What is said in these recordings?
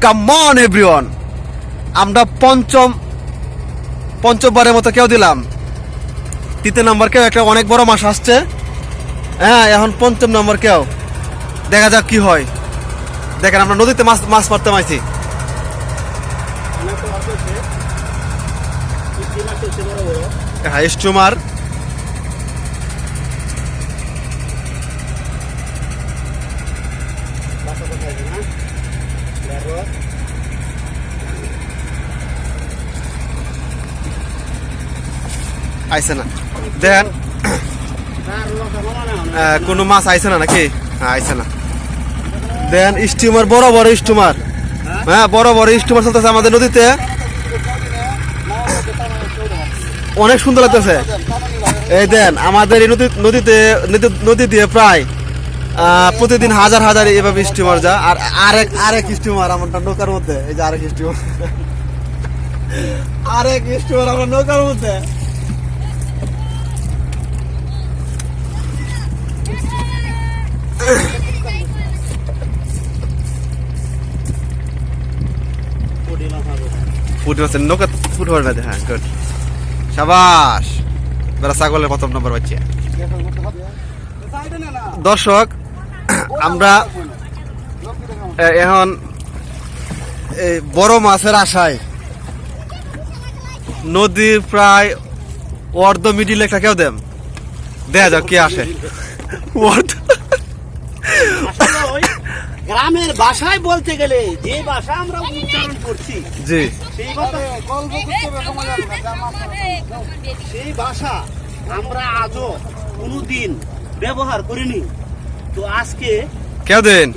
Come on everyone, আমরা পঞ্চমবারের মতো কেউ দিলাম, তৃতীয় নম্বর কেউ একটা অনেক বড় মাছ আসছে। হ্যাঁ, এখন পঞ্চম নম্বর কেউ, দেখা যাক কি হয়। দেখেন আমরা নদীতে মাছ মারতে মাইছি। হ্যাঁ, স্টুমার আইছে না, দেখেন কোনো মাছ আইছে না নাকি? হ্যাঁ, আইছে না। দেখেন স্টিমার, বড় বড় স্টিমার। হ্যাঁ, বড় বড় স্টিমার চলতেছে আমাদের নদীতে, অনেক সুন্দর লাগতেছে। এই দেন আমাদের এই নদী দিয়ে প্রায় প্রতিদিন হাজার হাজার এভাবে স্টিমার যা। আর আরেক স্টিমার আমার নৌকার মধ্যে, এই যে আরেক স্টিমার আমার নৌকার মধ্যে। ফুট মাছের নৌকা ফুট হবে না। হ্যাঁ, গুড, সাবাস। বেলা ছাগলের প্রথম নম্বর বাচ্চা। দর্শক, আমরা এখন এই বড় মাছের আশায় নদীর প্রায় অর্ধ মিডিল একটা কেউ দেন, দেখা যাক কে আসে। গ্রামের ভাষায় বলতে গেলে যে ভাষা আমরা উচ্চারণ করছি, জি, সেই ভাষা আমরা আজও কোনোদিন ব্যবহার করিনি। তো আজকে কেউ দেন।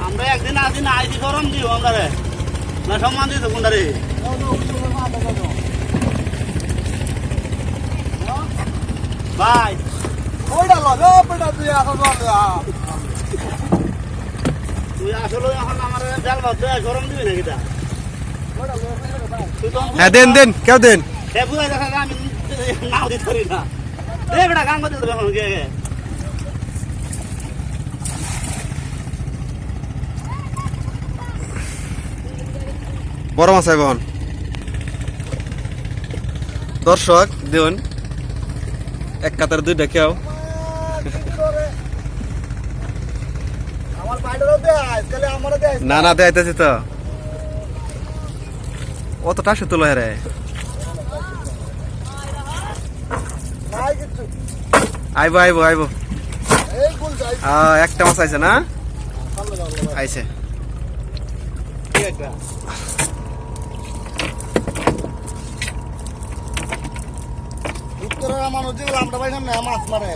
আমরা একদিন আদিন আইডি গরম দিও আমরা রে না সম্মান দিত কোনটা রে ভাই তুই আসলে এখন আমার জাল ভাত গরম দিবি নাকি? হ্যাঁ, দেন দেন, কেউ দেন। বুঝাই দেখা আমি নাও দিতে পারি না। বেটা গান করতে দেবে এখন কে বড় মাছ আইবন। দর্শক দেখুন, এক কাতার দুইটা কেউ। না না, দেখাইতেছি তো, অতটা সে তোলা রে। আইব আইব আইব। একটা মাছ আইছে না? আইছে। মানুষ যেগুলো আমরা পাইলাম না মাছ মারে